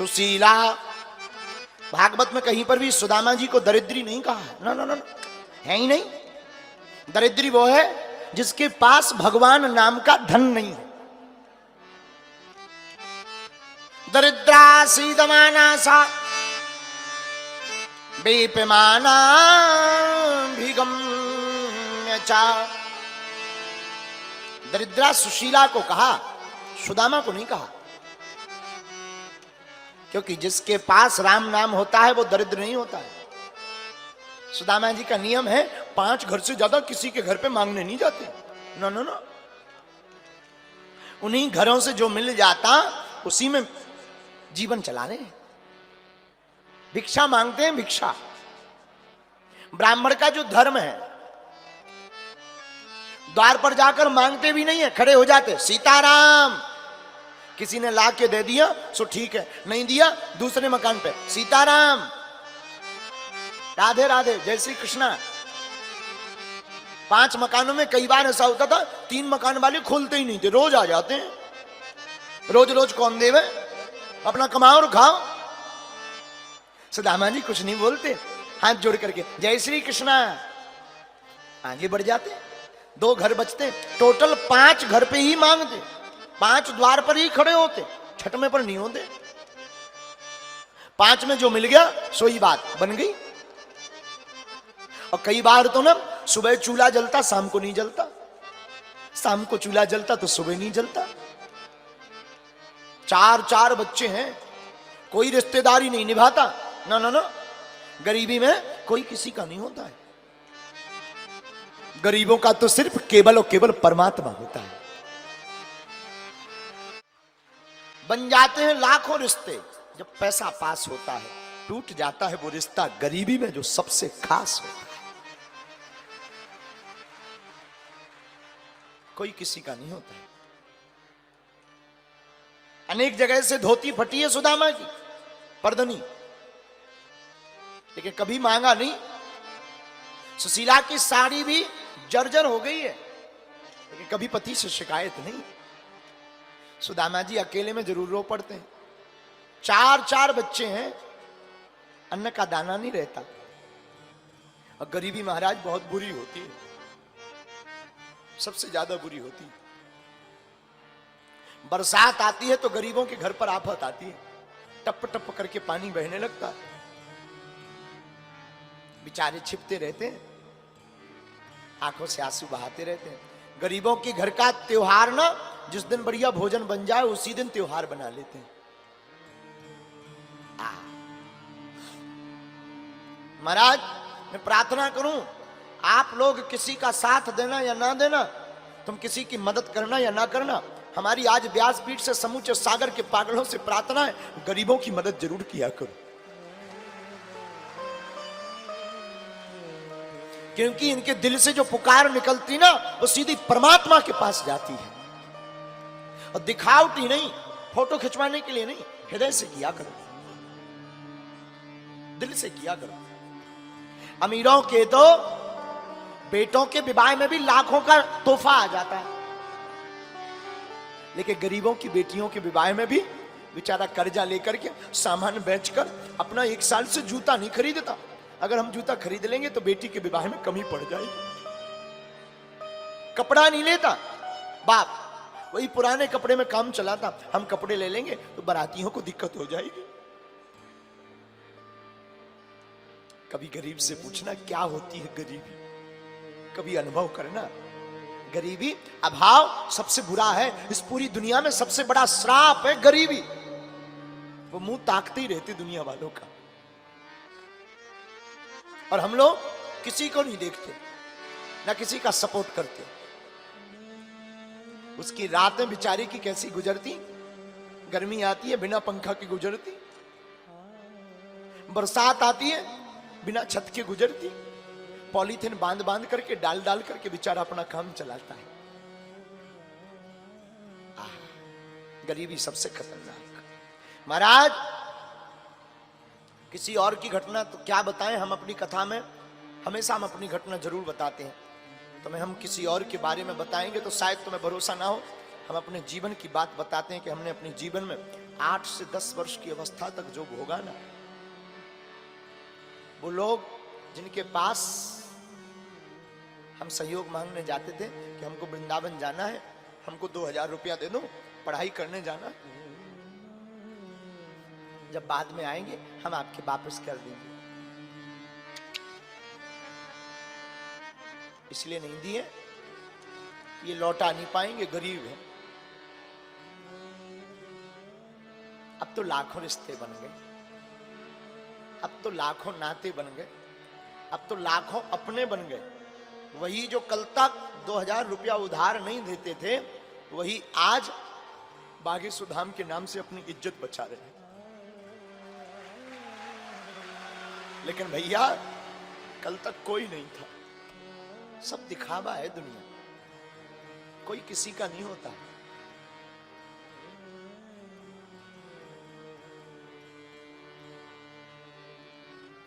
सुशीला। भागवत में कहीं पर भी सुदामा जी को दरिद्री नहीं कहा है, ना ना ना, है ही नहीं। दरिद्री वो है जिसके पास भगवान नाम का धन नहीं है। दरिद्रा सीदमाना सा बेपमाना भिगम्य चा। दरिद्रा सुशीला को कहा, सुदामा को नहीं कहा, क्योंकि जिसके पास राम नाम होता है वो दरिद्र नहीं होता है। सुदामा जी का नियम है 5 घर से ज्यादा किसी के घर पे मांगने नहीं जाते। नो नो नो, उन्हीं घरों से जो मिल जाता उसी में जीवन चला रहे हैं। भिक्षा मांगते हैं, भिक्षा। ब्राह्मण का जो धर्म है, द्वार पर जाकर मांगते भी नहीं है, खड़े हो जाते, सीताराम। किसी ने ला के दे दिया सो ठीक है, नहीं दिया दूसरे मकान पे सीताराम, राधे राधे, जय श्री कृष्णा। 5 मकानों में कई बार ऐसा होता था 3 मकान वाले खोलते ही नहीं थे, रोज आ जाते हैं। रोज रोज कौन देवे, अपना कमाओ और खाओ। सुदामा जी कुछ नहीं बोलते, हाथ जोड़ करके जय श्री कृष्णा, आगे बढ़ जाते। 2 घर बचते, टोटल 5 घर पे ही मांगते, 5 द्वार पर ही खड़े होते, 6वें पर नहीं होते। 5 में जो मिल गया सोई बात बन गई। और कई बार तो ना सुबह चूल्हा जलता, शाम को नहीं जलता, शाम को चूल्हा जलता तो सुबह नहीं जलता। 4 बच्चे हैं, कोई रिश्तेदारी नहीं निभाता, ना ना ना। गरीबी में कोई किसी का नहीं होता है। गरीबों का तो सिर्फ केवल और केवल परमात्मा होता है। बन जाते हैं लाखों रिश्ते, जब पैसा पास होता है टूट जाता है वो रिश्ता गरीबी में जो सबसे खास होता है। कोई किसी का नहीं होता है। अनेक जगह से धोती फटी है सुदामा की, पर्दनी, लेकिन कभी मांगा नहीं। सुशीला की साड़ी भी जर्जर हो गई है, लेकिन कभी पति से शिकायत नहीं। सुदामा जी अकेले में जरूर रो पड़ते हैं। 4 बच्चे हैं, अन्न का दाना नहीं रहता। और गरीबी महाराज बहुत बुरी होती है, सबसे ज्यादा बुरी होती है। बरसात आती है तो गरीबों के घर पर आफत आती है, टप टप करके पानी बहने लगता है, बेचारे छिपते रहते हैं, आंखों से आंसू बहाते रहते हैं। गरीबों के घर का त्योहार ना, जिस दिन बढ़िया भोजन बन जाए उसी दिन त्योहार बना लेते हैं। महाराज मैं प्रार्थना करूं, आप लोग किसी का साथ देना या ना देना, तुम किसी की मदद करना या ना करना, हमारी आज व्यासपीठ से समूचे सागर के पागलों से प्रार्थना है, गरीबों की मदद जरूर किया करो। क्योंकि इनके दिल से जो पुकार निकलती ना वो सीधी परमात्मा के पास जाती है। और दिखावटी नहीं, फोटो खिंचवाने के लिए नहीं, हृदय से किया करो, दिल से किया करो। अमीरों के तो बेटों के विवाह में भी लाखों का तोहफा आ जाता है, लेकिन गरीबों की बेटियों के विवाह में भी बेचारा कर्जा लेकर के सामान बेचकर अपना 1 साल से जूता नहीं खरीदता। अगर हम जूता खरीद लेंगे तो बेटी के विवाह में कमी पड़ जाएगी। कपड़ा नहीं लेता बाप, वही पुराने कपड़े में काम चलाता, हम कपड़े ले लेंगे तो बारातियों को दिक्कत हो जाएगी। कभी गरीब से पूछना क्या होती है गरीबी, कभी अनुभव करना। गरीबी, अभाव सबसे बुरा है इस पूरी दुनिया में, सबसे बड़ा श्राप है गरीबी। वो मुंह ताकते ही रहते दुनिया वालों का, और हम लोग किसी को नहीं देखते, ना किसी का सपोर्ट करते। उसकी रातें बेचारी की कैसी गुजरती, गर्मी आती है बिना पंखा के गुजरती, बरसात आती है बिना छत के गुजरती, पॉलीथिन बांध बांध करके डाल डाल करके बेचारा अपना काम चलाता है। गरीबी सबसे खतरनाक। महाराज किसी और की घटना तो क्या बताएं, हम अपनी कथा में हमेशा हम अपनी घटना जरूर बताते हैं। तुम्हें हम किसी और के बारे में बताएंगे तो शायद तुम्हें भरोसा ना हो। हम अपने जीवन की बात बताते हैं कि हमने अपने जीवन में 8 से 10 वर्ष की अवस्था तक जो भोगा ना, वो लोग जिनके पास हम सहयोग मांगने जाते थे कि हमको वृंदावन जाना है, हमको 2000 रुपया दे दो, पढ़ाई करने जाना, जब बाद में आएंगे हम आपके वापस कर देंगे, इसलिए नहीं दिए, ये लौटा नहीं पाएंगे, गरीब है। अब तो लाखों रिश्ते बन गए, अब तो लाखों नाते बन गए, अब तो लाखों अपने बन गए। वही जो कल तक 2000 रुपया उधार नहीं देते थे, वही आज बागेश्वर धाम के नाम से अपनी इज्जत बचा रहे हैं। लेकिन भैया कल तक कोई नहीं था, सब दिखावा है दुनिया, कोई किसी का नहीं होता।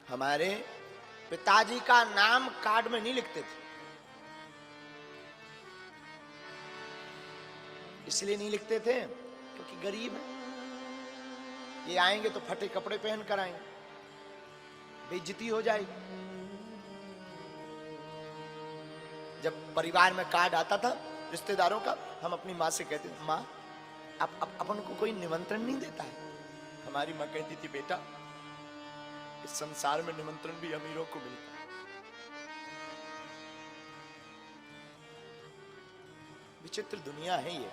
हमारे पिताजी का नाम कार्ड में नहीं लिखते थे, इसलिए नहीं लिखते थे क्योंकि गरीब है, ये आएंगे तो फटे कपड़े पहन कर आएंगे, बेइज्जती हो जाएगी। जब परिवार में कार्ड आता था रिश्तेदारों का, हम अपनी माँ से कहते थे, माँ अपन को कोई निमंत्रण नहीं देता है। हमारी माँ कहती थी, बेटा इस संसार में निमंत्रण भी अमीरों को मिलता है। विचित्र दुनिया है ये,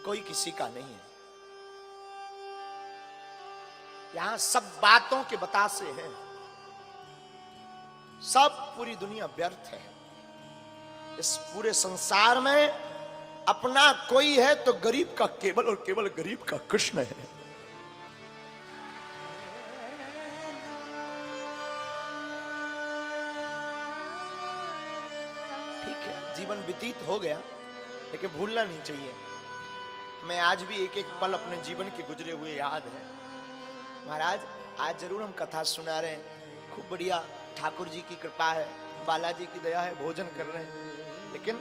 कोई किसी का नहीं है। यहां सब बातों के बतासे हैं, सब पूरी दुनिया व्यर्थ है। इस पूरे संसार में अपना कोई है तो गरीब का केवल और केवल गरीब का कृष्ण है। ठीक है, जीवन व्यतीत हो गया, लेकिन भूलना नहीं चाहिए। मैं आज भी एक एक पल अपने जीवन के गुजरे हुए याद है। महाराज आज जरूर हम कथा सुना रहे हैं, खूब बढ़िया, ठाकुर जी की कृपा है, बालाजी की दया है, भोजन कर रहे हैं, लेकिन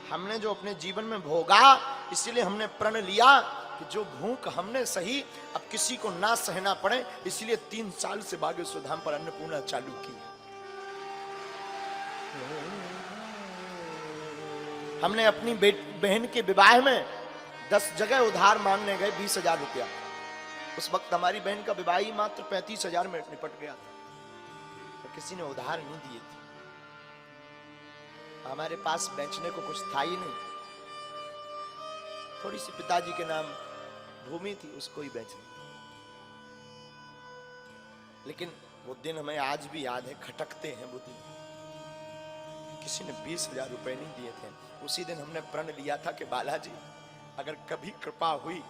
हमने जो अपने जीवन में भोगा, इसीलिए हमने प्रण लिया कि जो भूख हमने सही, अब किसी को ना सहना पड़े, इसलिए 3 साल से बागेश्वर धाम पर अन्नपूर्णा चालू की। हमने अपनी बहन के विवाह में 10 जगह उधार मांगने गए 20,000 रुपया। उस वक्त हमारी बहन का विवाह ही मात्र 35,000 में निपट गया था, तो किसी ने उधार नहीं दिए थे। हमारे पास बेचने को कुछ था ही नहीं, थोड़ी सी पिताजी के नाम भूमि थी, उसको ही बेच ली। लेकिन वो दिन हमें आज भी याद है, खटकते हैं वो दिन। किसी ने 20,000 रुपए नहीं दिए थे। उसी दिन हमने प्रण लिया था कि बालाजी अगर कभी कृपा हुई,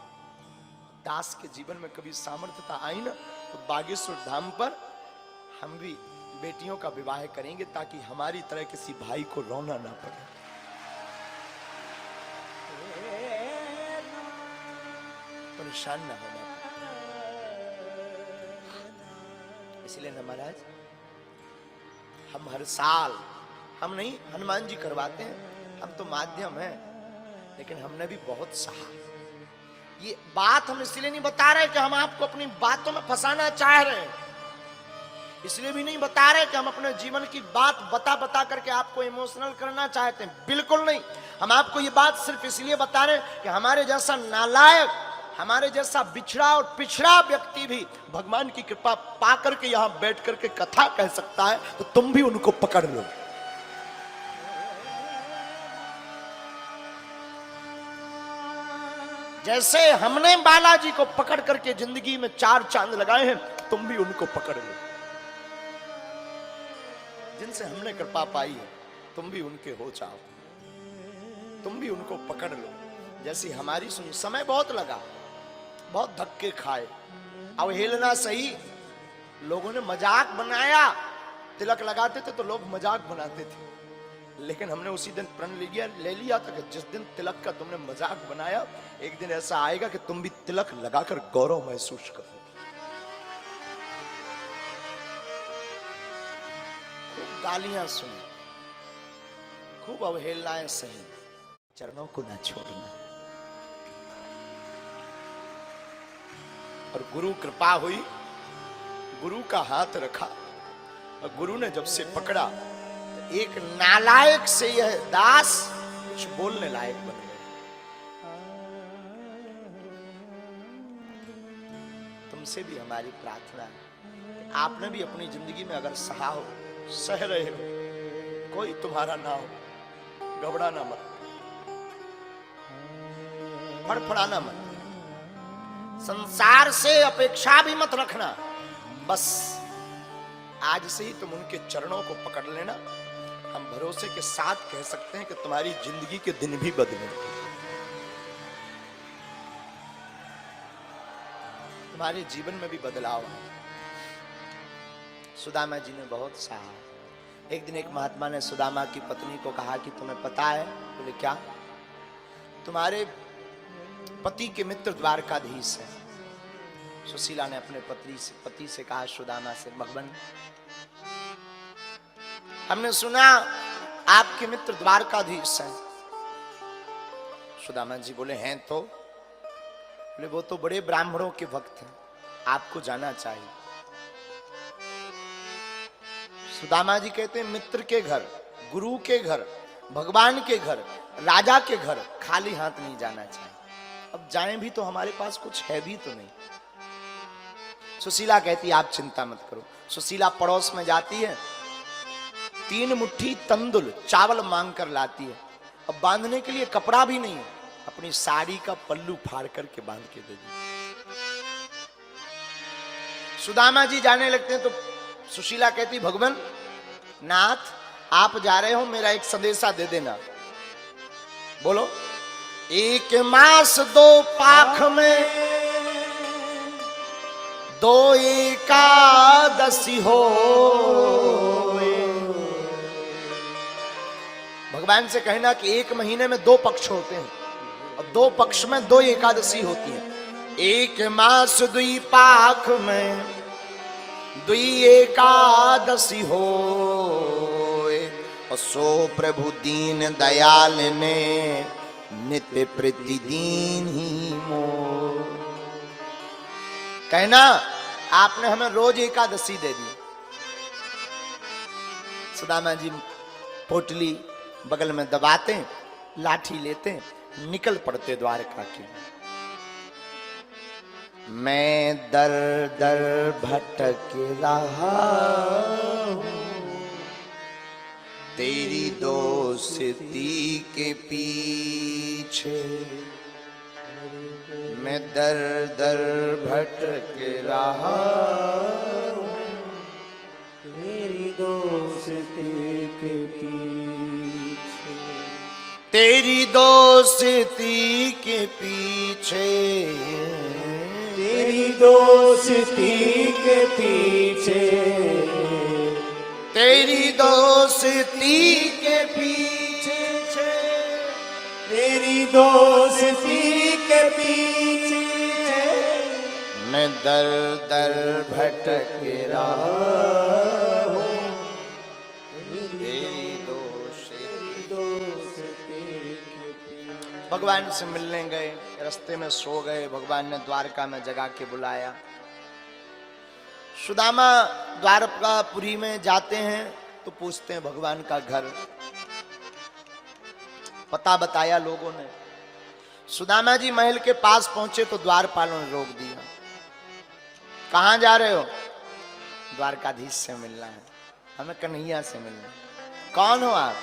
दास के जीवन में कभी सामर्थ्यता आई ना, तो बागेश्वर धाम पर हम भी बेटियों का विवाह करेंगे, ताकि हमारी तरह किसी भाई को रोना ना पड़े। परेशान ना होना पड़े। इसलिए ना महाराज, हम हर साल, हम नहीं, हनुमान जी करवाते हैं, हम तो माध्यम हैं, लेकिन हमने भी बहुत सहा। ये बात हम इसलिए नहीं बता रहे कि हम आपको अपनी बातों में फंसाना चाह रहे हैं, इसलिए भी नहीं बता रहे कि हम अपने जीवन की बात बता बता करके आपको इमोशनल करना चाहते हैं, बिल्कुल नहीं। हम आपको ये बात सिर्फ इसलिए बता रहे हैं कि हमारे जैसा नालायक, हमारे जैसा बिछड़ा और पिछड़ा व्यक्ति भी भगवान की कृपा पा करके यहां बैठ करके कथा कह सकता है, तो तुम भी उनको पकड़ लो। जैसे हमने बालाजी को पकड़ करके जिंदगी में 4 चांद लगाए हैं, तुम भी उनको पकड़ लो। जिनसे हमने कृपा पाई है, तुम भी उनके हो जाओ, तुम भी उनको पकड़ लो। जैसी हमारी सुनी, समय बहुत लगा, बहुत धक्के खाए, अवहेलना सही, लोगों ने मजाक बनाया। तिलक लगाते थे तो लोग मजाक बनाते थे, लेकिन हमने उसी दिन प्रण ले लिया था कि जिस दिन तिलक का तुमने मजाक बनाया, एक दिन ऐसा आएगा कि तुम भी तिलक लगाकर गौरव महसूस करो। खूब गालियां सुनी, खूब अवहेलनाएं सही, चरणों को ना छोड़ना। और गुरु कृपा हुई, गुरु का हाथ रखा और गुरु ने जब से पकड़ा तो एक नालायक से यह दास कुछ बोलने लायक बन गया। तुमसे भी हमारी प्रार्थना है, आपने भी अपनी जिंदगी में अगर सहा हो, सह रहे हो, कोई तुम्हारा ना हो, घबराना मत, फड़फड़ाना मत, संसार से अपेक्षा भी मत रखना। बस आज से ही तुम उनके चरणों को पकड़ लेना। हम भरोसे के साथ कह सकते हैं कि तुम्हारी जिंदगी के दिन भी बदले, तुम्हारे जीवन में भी बदलाव है। सुदामा जी ने बहुत सहा। एक दिन एक महात्मा ने सुदामा की पत्नी को कहा कि तुम्हें पता है? बोले क्या? तुम्हारे पति के मित्र द्वारकाधीश है। सुशीला ने अपने पति से कहा, सुदामा से, भगवान हमने सुना आपके मित्र द्वारकाधीश हैं। सुदामा जी बोले, हैं तो? बोले, वो तो बड़े ब्राह्मणों के भक्त हैं, आपको जाना चाहिए। सुदामा जी कहते हैं, मित्र के घर, गुरु के घर, भगवान के घर, राजा के घर खाली हाथ नहीं जाना चाहिए। अब जाएं भी तो हमारे पास कुछ है भी तो नहीं। सुशीला कहती, आप चिंता मत करो। सुशीला पड़ोस में जाती है, 3 मुट्ठी तंदुल चावल मांग कर लाती है। अब बांधने के लिए कपड़ा भी नहीं है, अपनी साड़ी का पल्लू फाड़ करके बांध के दे दी। सुदामा जी जाने लगते हैं तो सुशीला कहती, भगवान नाथ आप जा रहे हो, मेरा एक संदेशा दे देना। बोलो। 1 मास 2 पाख में 2 एकादशी हो। भगवान से कहना कि 1 महीने में 2 पक्ष होते हैं और 2 पक्ष में 2 एकादशी होती है। 1 मास 2 पाख में 2 एकादशी हो। सो प्रभु दीन दयाल ने नित्य प्रतिदिन ही मोर। कहना आपने हमें रोज एकादशी दे दी। सुदामा जी पोटली बगल में दबाते, लाठी लेते, निकल पड़ते द्वारका के। मैं दर दर भटक रहा हूं तेरी दोस्ती के पीछे। मैं दर दर भटक रहा हूं तेरी दोस्ती के पीछे। तेरी दोस्ती के पीछे, तेरी दोस्ती के पीछे, तेरी दोस्ती के पीछे, तेरी दोस्ती के पीछे मैं दर दर भटक रहा हूं तेरी दोस्ती के पीछे। भगवान से मिलने गए, रास्ते में सो गए। भगवान ने द्वारका में जगा के बुलाया। सुदामा द्वारकापुरी में जाते हैं तो पूछते हैं भगवान का घर। पता बताया लोगों ने। सुदामा जी महल के पास पहुंचे तो द्वारपालों ने रोक दिया। कहां जा रहे हो? द्वारकाधीश से मिलना है, हमें कन्हैया से मिलना है। कौन हो आप?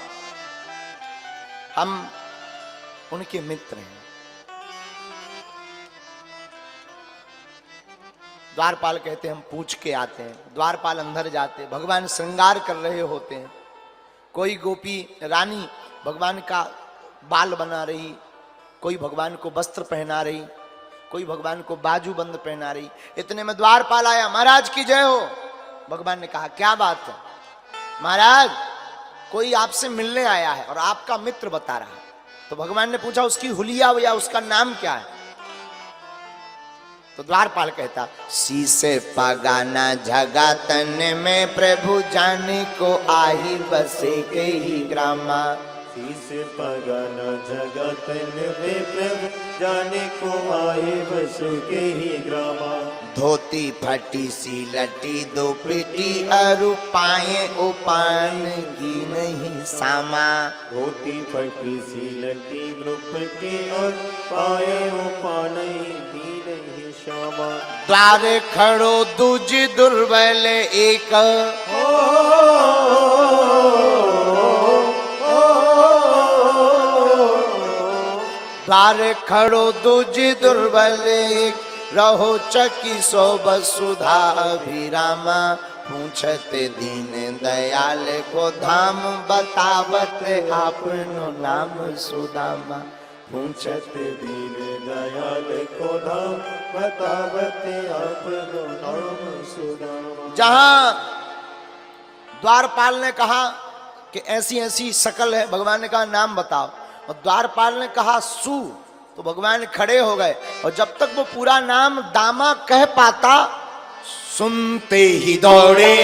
हम उनके मित्र हैं। द्वारपाल कहते हैं हम पूछ के आते हैं। द्वारपाल अंदर जाते, भगवान श्रृंगार कर रहे होते हैं। कोई गोपी रानी भगवान का बाल बना रही, कोई भगवान को वस्त्र पहना रही, कोई भगवान को बाजूबंद पहना रही। इतने में द्वारपाल आया, महाराज की जय हो। भगवान ने कहा क्या बात है? महाराज कोई आपसे मिलने आया है और आपका मित्र बता रहा है। तो भगवान ने पूछा उसकी हुलिया या उसका नाम क्या है? तो द्वारपाल कहता, शीसे पगाना जगतन में प्रभु जाने को आही बसे कही ग्रामा। शीस पगन जगत निभे प्रभु जाने को आए वसु के ही ग्रामा। धोती फटी सी लटी दो पेटी अरु पाए उपान की नहीं सामा। धोती फटी सी लटी ग्रुप के और पाए उपान की नहीं श्यामा। द्वार खड़ो दूज दुर्बल एक द्वार खड़ो दूज दुर्बल एक रहो चकी सो वसुधा अभिरामा। पूछते दीन दयाल को धाम बतावत आपनो नाम सुदामा। पूछते दीन दयाल को धाम बतावत आपनो नाम सुदामा। जहां द्वारपाल ने कहा कि ऐसी ऐसी शकल है, भगवान ने कहा नाम बताओ, और द्वारपाल ने कहा सु, तो भगवान खड़े हो गए। और जब तक वो पूरा नाम दामा कह पाता, सुनते ही दौड़े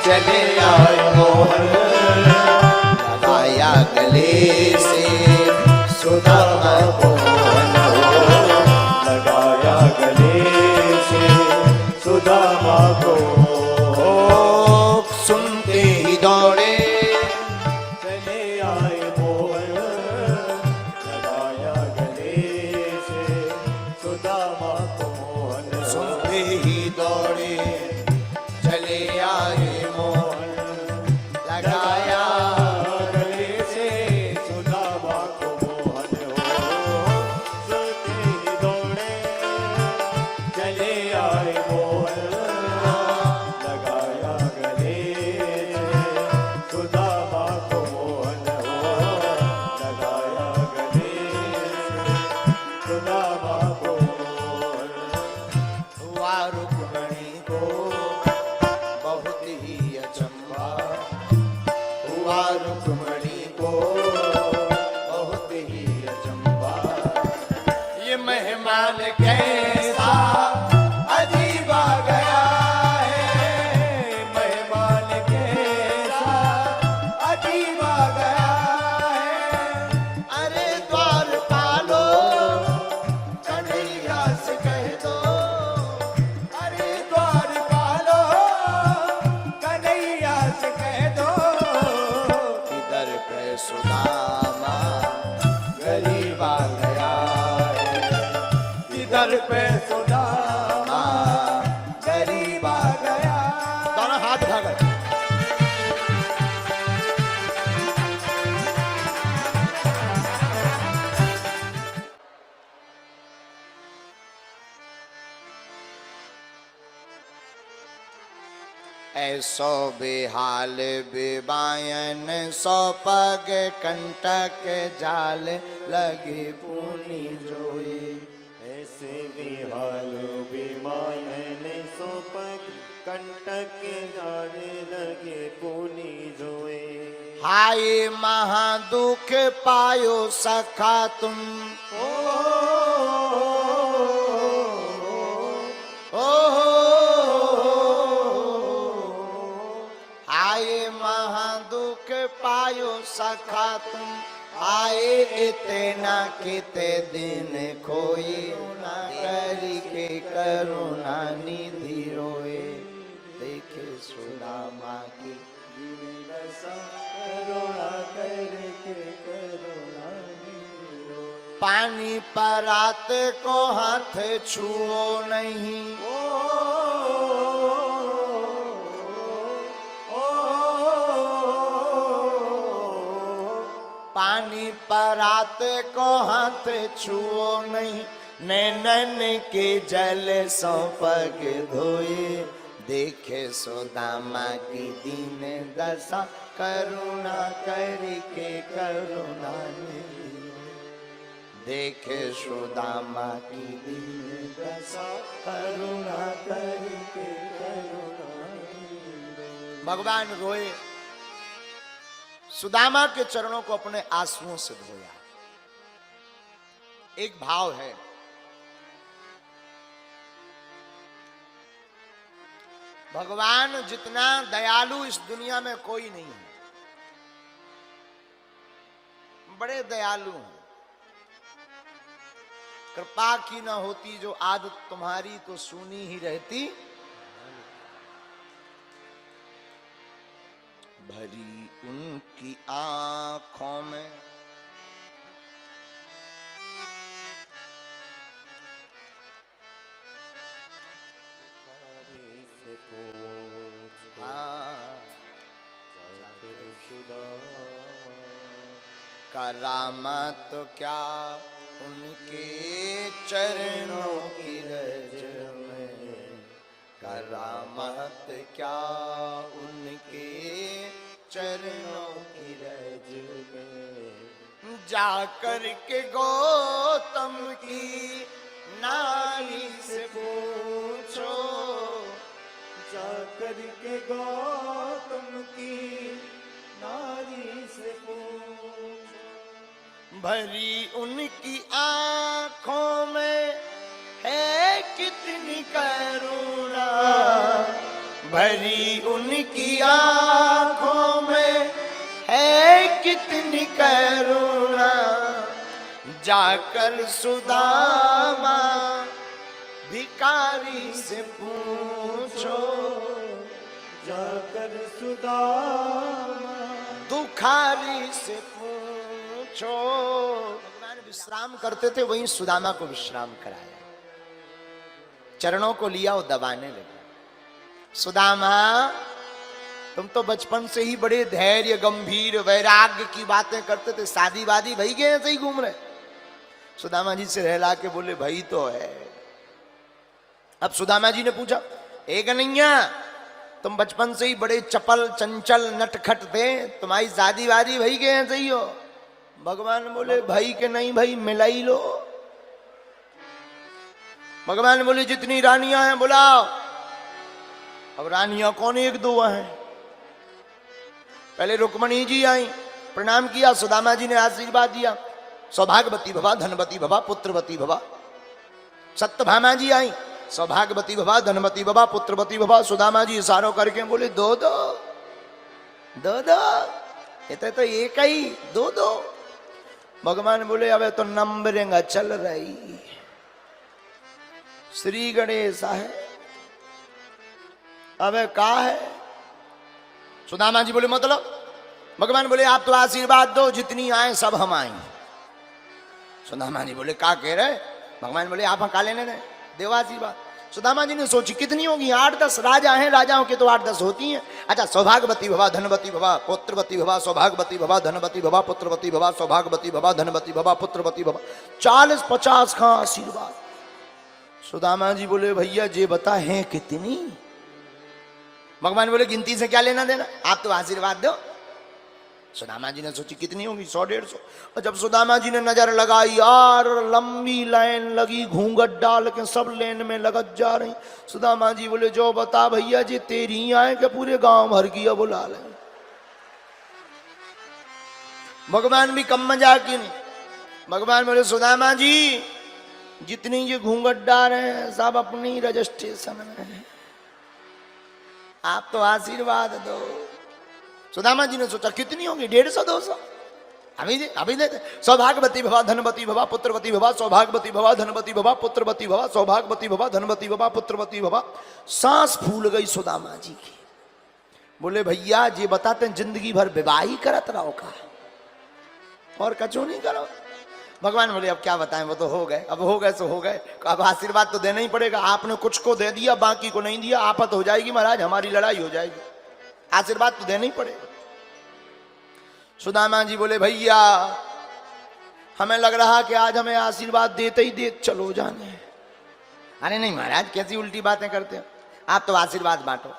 चले आए मोहन। लगाया गले से सुदामा को मोहन, लगाया गले से सुदामा को। सुनते ही दौड़े चले आए मोहन, लगाया गले से सुदामा को मोहन। सुनते ही दौड़े चले आए मोहन। लगाया गले से सुदामा को मोहन हो। सुनते ही दौड़े चले आए मोहन, लगाया गले से सुदामा को मोहन हो। लगाया गले से सुदामा को मोहन। हुआ रुक्मणी को बहुत ही अचंभा। हुआ रुक्मणी को बहुत ही अचंभा। ये मेहमान कैसा अजीब आ गया है। मेहमान कैसा अजीब आ गया है। अरे द्वारपालो कन्हैया से कह दो। अरे द्वारपालो कन्हैया से कह दो। इधर पे सुदामा गरीब आ गया है। इधर पे सुदामा गरीब आ गया। दोनों हाथ उठा कर ऐसो बेहाल बेबायन सौ पग कंटक जाल लगे पूनी जोए। ऐसे विहाल विमायन सोपक कंटक जाने लगे पुनि जोए। हाय महादुख पायो सखा तुम। आए महादुख पायो सखा तुम। आए इतना किते दिन खोए। ना करी के करुणा निधि रोए। देखे सुदामा की करुणा करके करुणा निधि रोए। पानी परात को हाथ छुओ नहीं। पानी परात को हाथ छुओ नहीं। नैनन के जल सौ पग धोए। देखे सुदामा की दीन दशा करुणा करके करुणा निधि। देखे सुदामा की दीन दशा करुणा करके करुणा निधि। भगवान रोए, सुदामा के चरणों को अपने आंसुओं से धोया। एक भाव है, भगवान जितना दयालु इस दुनिया में कोई नहीं है। बड़े दयालु हैं। कृपा की ना होती जो आदत तुम्हारी तो सुनी ही रहती। भरी उनकी आंखों में करामत क्या उनके चरणों की रज में, करामत क्या उनके चरणों की रज में। जाकर के गौतम की नारी से पूछो, जाकर के गौतम की नारी से पूछो। भरी उनकी आंखों में है कितनी करुणा, भरी उनकी आंखों में है कितनी करुणा। जाकर सुदामा भिखारी से पूछो, जाकर सुदामा दुखारी से पूछो। भगवान विश्राम करते थे, वहीं सुदामा को विश्राम कराया, चरणों को लिया और दबाने लगे। सुदामा तुम तो बचपन से ही बड़े धैर्य गंभीर वैराग्य की बातें करते थे, शादी वादी भई गए ऐसे ही घूम रहे। सुदामा जी से रहला के बोले भाई तो है। अब सुदामा जी ने पूछा, ए कन्हैया तुम बचपन से ही बड़े चपल चंचल नटखट थे, तुम्हारी शादी वादी भई गए ऐसे ही हो। भगवान बोले भाई के नहीं भाई मिला ही लो। भगवान बोले जितनी रानियां हैं बुलाओ। अब रानियां कौन एक दो हैं, पहले रुक्मणी जी आई, प्रणाम किया, सुदामा जी ने आशीर्वाद दिया, सौभाग्यवती भवा धनवती भवा पुत्रवती भवा। सत्यभामा जी आई, सौभाग्यवती भवा धनवती भवा पुत्रवती भवा। सुदामा जी इशारों करके बोले दो दो दो दो, ये तो एक ही, दो दो। भगवान बोले अब तो नंबरिंग चल रही, श्री गणेश है, अब का है। सुदामा जी बोले मतलब। भगवान बोले आप तो आशीर्वाद दो, जितनी आए सब हम आए। सुदामा जी बोले का कह रहे। भगवान बोले आप हका लेने दे, देव आशीर्वाद। सुदामा जी ने सोची कितनी होगी, 8-10 राजा हैं, राजाओं के तो 8-10 होती हैं। अच्छा सौभाग्यवती भवा धनवती भवा पुत्रवती भवा, सौभाग्यवती भवा धनवती भवा पुत्रवती भवा, सौभाग्यवती भवा धनवती भवा पुत्रवती भवा। 40-50 का आशीर्वाद। सुदामा जी बोले भैया जे बता है कितनी। भगवान बोले गिनती से क्या लेना देना, आप तो आशीर्वाद दो। सुदामा जी ने सोची कितनी होगी, 100-150। और जब सुदामा जी ने नजर लगाई, यार लंबी लाइन लगी, घूंघट डाल के सब लेन में लगत जा रही। सुदामा जी बोले जो बता भैया जी तेरी आए के पूरे गांव भर की बुला ले। भगवान भी कम मजाक की नहीं। भगवान बोले सुदामा जी जितनी ये घूंघट डाल रहे हैं सब अपनी रजिस्ट्रेशन में है, आप तो आशीर्वाद दो। सुदामा जी ने सोचा कितनी होगी, 150-200, अभी दे। सौभाग्यवती भवा धनवती भवा पुत्रवती भवा, सौभाग्यवती भवा धनवती भवा पुत्रवती भवा, सौभाग्यवती भवा धनवती भवा पुत्रवती भवा। सांस फूल गई सुदामा जी की। बोले भैया जी बताते जिंदगी भर विवाह ही करत रहो का, और कचो नहीं करो। भगवान बोले अब क्या बताएं, वो तो हो गए, अब हो गए सो हो गए, अब आशीर्वाद तो देना ही पड़ेगा। आपने कुछ को दे दिया बाकी को नहीं दिया, आफत हो जाएगी महाराज, हमारी लड़ाई हो जाएगी, आशीर्वाद तो देना ही पड़ेगा। सुदामा जी बोले भैया हमें लग रहा कि आज हमें आशीर्वाद देते ही देते चलो जाने। अरे नहीं महाराज कैसी उल्टी बातें करते हैं, आप तो आशीर्वाद बांटो।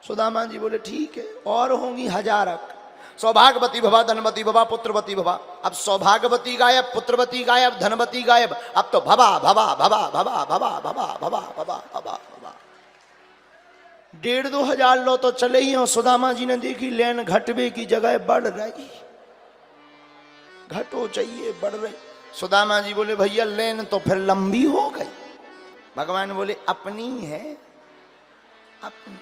सुदामा जी बोले ठीक है, और होंगी 1000। सौभाग्यवती भवा धनवती भवा पुत्रवती भवा। अब सौभाग्यवती गायब, पुत्रवती गायब, धनवती गायब, अब तो भवा भवा भवा भवा भवा भवा भवा भवा भवा भवा। 1,500-2 हजार लो तो चले ही। और सुदामा जी ने देखी लेन घटवे की जगह बढ़ रही, घटो चाहिए बढ़ रही। सुदामा जी बोले भैया लेन तो फिर लंबी हो गई। भगवान बोले अपनी है अपनी।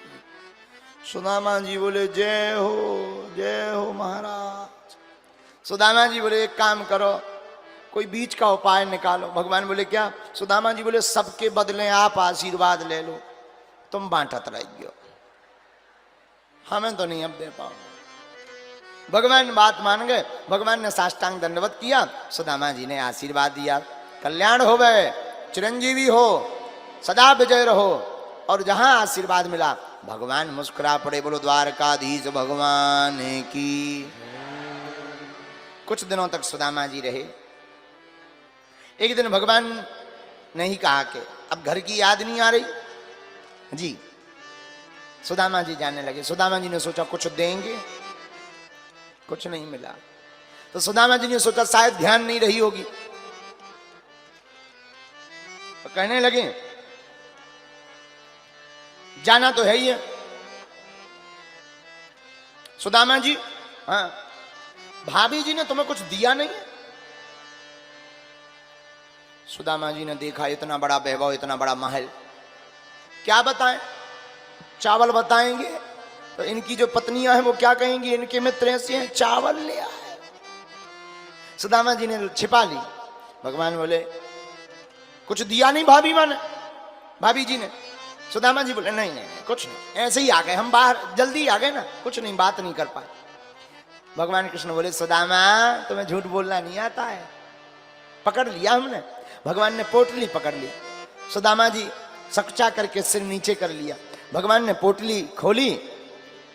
सुदामा जी बोले जय हो महाराज। सुदामा जी बोले एक काम करो, कोई बीच का उपाय निकालो। भगवान बोले क्या? सुदामा जी बोले सबके बदले आप आशीर्वाद ले लो, तुम बांटत रहियो, हमें तो नहीं अब दे पाओगे। भगवान बात मान गए। भगवान ने साष्टांग दंडवत किया, सुदामा जी ने आशीर्वाद दिया, कल्याण हो गए, चिरंजीवी हो, सदा विजय रहो। और जहां आशीर्वाद मिला भगवान मुस्कुरा पड़े, बोलो द्वारकाधीश भगवान की। कुछ दिनों तक सुदामा जी रहे। एक दिन भगवान ने ही कहा कि अब घर की याद नहीं आ रही जी। सुदामा जी जाने लगे। सुदामा जी ने सोचा कुछ देंगे, कुछ नहीं मिला। तो सुदामा जी ने सोचा शायद ध्यान नहीं रही होगी, तो कहने लगे जाना तो है ही है। सुदामा जी, हाँ, भाभी जी ने तुम्हें कुछ दिया नहीं है? सुदामा जी ने देखा इतना बड़ा वैभव, इतना बड़ा महल, क्या बताएं? चावल बताएंगे तो इनकी जो पत्नियां हैं वो क्या कहेंगी, इनके मित्र ऐसे हैं, चावल ले आए। सुदामा जी ने छिपा ली। भगवान बोले कुछ दिया नहीं भाभी जी ने? सुदामा जी बोले नहीं नहीं कुछ नहीं, ऐसे ही आ गए हम, बाहर जल्दी आ गए ना, कुछ नहीं, बात नहीं कर पाए। भगवान कृष्ण बोले सुदामा तुम्हें झूठ बोलना नहीं आता है, पकड़ लिया हमने। भगवान ने पोटली पकड़ ली। सुदामा जी सकचा करके सिर नीचे कर लिया। भगवान ने पोटली खोली।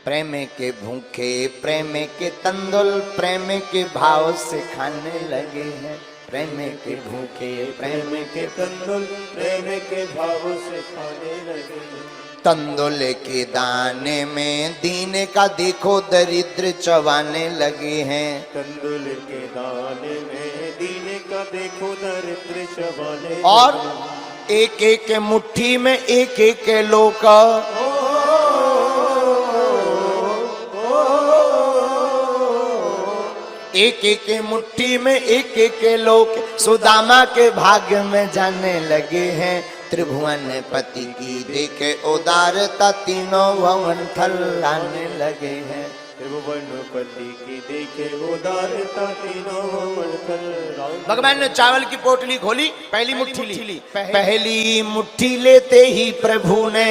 प्रेम के भूखे प्रेम के तंदुल प्रेम के भाव से खाने लगे हैं। प्रेम के भूखे प्रेम के तंदुल प्रेम के भाव से खाने लगे। तंदुल के दाने में दीन का देखो दरिद्र चबाने लगे हैं। तंदुल के दाने में दीन का देखो दरिद्र चबाने। और एक एक मुट्ठी में एक एक लोक, एक एक मुट्ठी में एक एक लोक सुदामा के भाग्य में जाने लगे हैं। त्रिभुवन पति की देखे उदारता तीनों भवन थल्लाने लगे हैं। त्रिभुवन पति की देखे उदारता तीनों भवन थल्लाने। भगवान ने चावल की पोटली खोली, पहली मुट्ठी ली। पहली मुट्ठी लेते ही प्रभु ने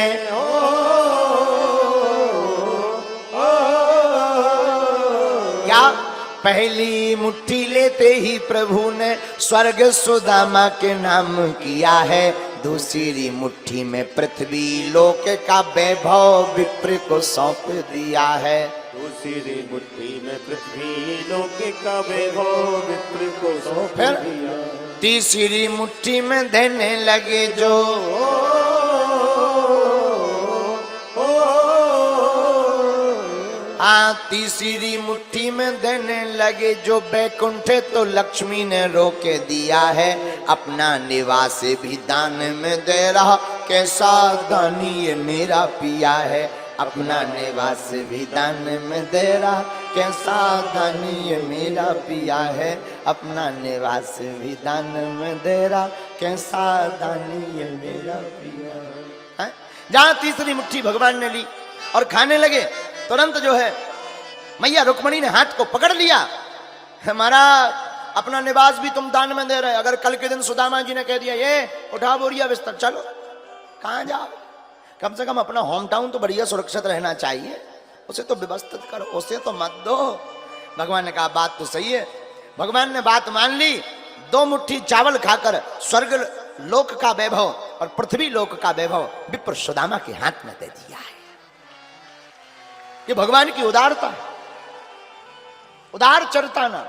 क्या? पहली मुट्ठी लेते ही प्रभु ने स्वर्ग सुदामा के नाम किया है। दूसरी मुट्ठी में पृथ्वी लोक का वैभव विप्र को सौंप दिया है। दूसरी मुट्ठी में पृथ्वी लोक का वैभव विप्र को सौंप दिया। तीसरी मुट्ठी में देने लगे जो तीसरी मुट्ठी में देने लगे जो बैकुंठे तो लक्ष्मी ने रोके दिया है। अपना निवास भी दान में दे रहा कैसा दानी ये मेरा पिया है। अपना निवास भी दान में दे रहा कैसा दानी ये मेरा पिया है। अपना निवास भी दान में दे रहा कैसा दानी ये मेरा पिया है। जहां तीसरी मुट्ठी भगवान ने ली और खाने लगे, तुरंत जो है मैया रुक्मणी ने हाथ को पकड़ लिया। हमारा अपना निवास भी तुम दान में दे रहे। अगर कल के दिन सुदामा जी ने कह दिया ये उठा बोरिया बिस्तर चलो, कहां जाओ? कम से कम अपना होम टाउन तो बढ़िया सुरक्षित रहना चाहिए, उसे तो व्यवस्थित करो, उसे तो मत दो। भगवान ने कहा बात तो सही है। भगवान ने बात मान ली। 2 मुट्ठी चावल खाकर स्वर्ग लोक का वैभव और पृथ्वी लोक का वैभव विप्र सुदामा के हाथ में दे दिया है। ये भगवान की उदारता है, उदार चरिता नाम।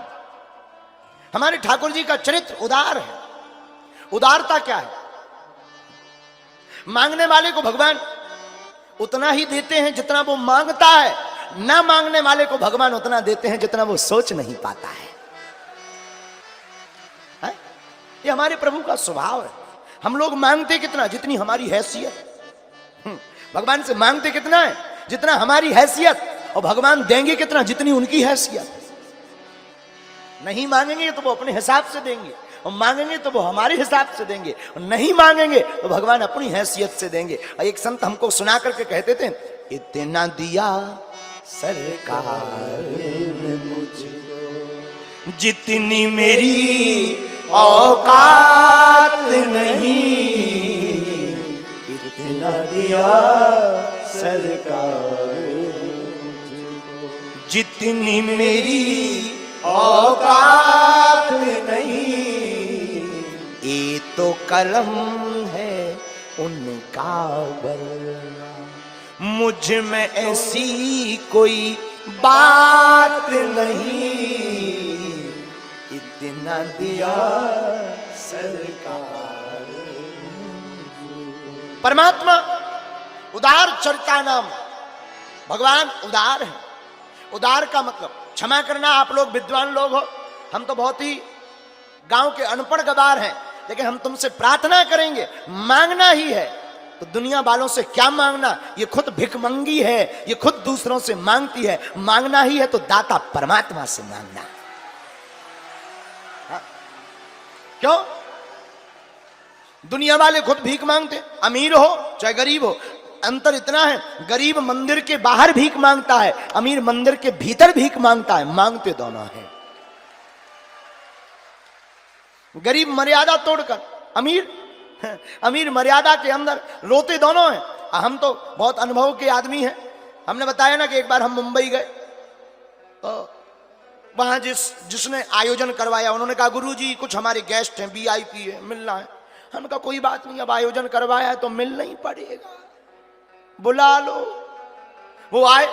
हमारे ठाकुर जी का चरित्र उदार है। उदारता क्या है? मांगने वाले को भगवान उतना ही देते हैं जितना वो मांगता है, ना मांगने वाले को भगवान उतना देते हैं जितना वो सोच नहीं पाता है। ये हमारे प्रभु का स्वभाव है। हम लोग मांगते कितना? जितनी हमारी हैसियत। भगवान से मांगते कितना है? जितना हमारी हैसियत। और भगवान देंगे कितना? जितनी उनकी हैसियत। नहीं मांगेंगे तो वो अपने हिसाब से देंगे, और मांगेंगे तो वो हमारे हिसाब से देंगे, और नहीं मांगेंगे तो भगवान अपनी हैसियत से देंगे। और एक संत हमको सुना करके कहते थे, इतना दिया सरकार ने मुझको, जितनी मेरी औकात नहीं, इतना दिया सरकार जितनी मेरी औकात नहीं, ये तो करम है उनका वरना मुझ में ऐसी कोई बात नहीं, इतना दिया सरकार। परमात्मा उदार चरिता नाम, भगवान उदार है। उदार का मतलब क्षमा करना। आप लोग विद्वान लोग हो, हम तो बहुत ही गांव के अनपढ़ गवार हैं, लेकिन हम तुमसे प्रार्थना करेंगे, मांगना ही है तो दुनिया वालों से क्या मांगना, ये खुद भिखमंगी है, ये खुद दूसरों से मांगती है। मांगना ही है तो दाता परमात्मा से मांगना। हाँ? क्यों? दुनिया वाले खुद भीख मांगते, अमीर हो चाहे गरीब हो। अंतर इतना है, गरीब मंदिर के बाहर भीख मांगता है, अमीर मंदिर के भीतर भीख मांगता है, मांगते दोनों हैं। गरीब मर्यादा तोड़कर, अमीर मर्यादा के अंदर रोते दोनों हैं। हम तो बहुत अनुभव के आदमी हैं। हमने बताया ना कि एक बार हम मुंबई गए तो वहां जिसने आयोजन करवाया उन्होंने कहा गुरुजी कुछ हमारे गेस्ट हैं, वीआईपी है, मिलना है। हमने कहा कोई बात नहीं, अब आयोजन करवाया है तो मिलना ही पड़ेगा, बुला लो। वो आए,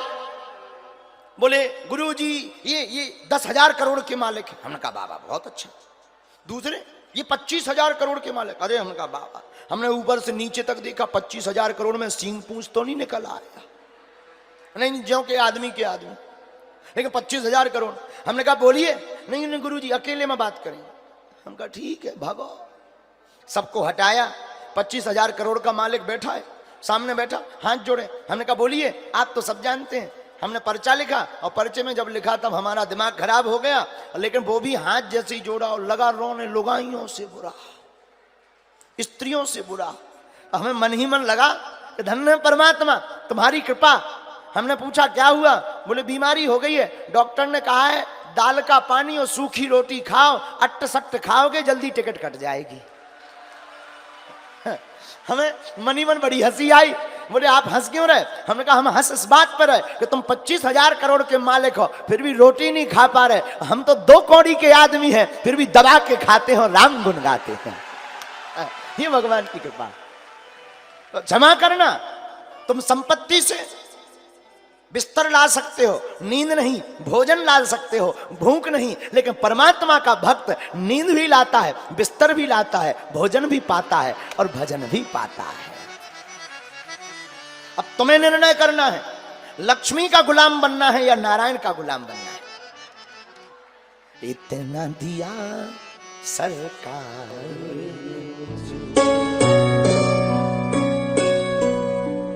बोले गुरुजी ये 10,000 करोड़ के मालिक है। हमने कहा बाबा बहुत अच्छा। दूसरे ये 25,000 करोड़ के मालिक। अरे हमने कहा बाबा, हमने ऊपर से नीचे तक देखा, 25,000 करोड़ में सींग पूंछ तो नहीं निकल आया, नहीं ज्यों के आदमी के आदमी, लेकिन 25,000 करोड़। हमने कहा बोलिए। नहीं नहीं गुरुजी अकेले में बात करेंगे। हम कहा ठीक है भागो। सबको हटाया, 25,000 करोड़ का मालिक बैठा है, सामने बैठा, हाथ जोड़े। हमने कहा बोलिए, आप तो सब जानते हैं। हमने पर्चा लिखा और पर्चे में जब लिखा तब हमारा दिमाग खराब हो गया, लेकिन वो भी हाथ जैसे ही जोड़ा और लगा रोने। लुगाइयों से बुरा, स्त्रियों से बुरा। हमें मन ही मन लगा कि धन्य परमात्मा तुम्हारी कृपा। हमने पूछा क्या हुआ? बोले बीमारी हो गई है, डॉक्टर ने कहा है दाल का पानी और सूखी रोटी खाओ, अट्ट सट्ट खाओगे जल्दी टिकट कट जाएगी। हमें मनी मन बड़ी हंसी आई। बोले आप हंस क्यों रहे? हमने कहा हम हंस इस बात पर है कि तुम 25,000 करोड़ के मालिक हो, फिर भी रोटी नहीं खा पा रहे। हम तो 2 कौड़ी के आदमी हैं, फिर भी दबा के खाते हो, राम गुन गाते हैं। ये भगवान की कृपा। तो क्षमा करना। तुम संपत्ति से बिस्तर ला सकते हो, नींद नहीं, भोजन ला सकते हो, भूख नहीं, लेकिन परमात्मा का भक्त नींद भी लाता है, बिस्तर भी लाता है, भोजन भी पाता है और भजन भी पाता है। अब तुम्हें निर्णय करना है, लक्ष्मी का गुलाम बनना है या नारायण का गुलाम बनना है। इतना दिया सरकार।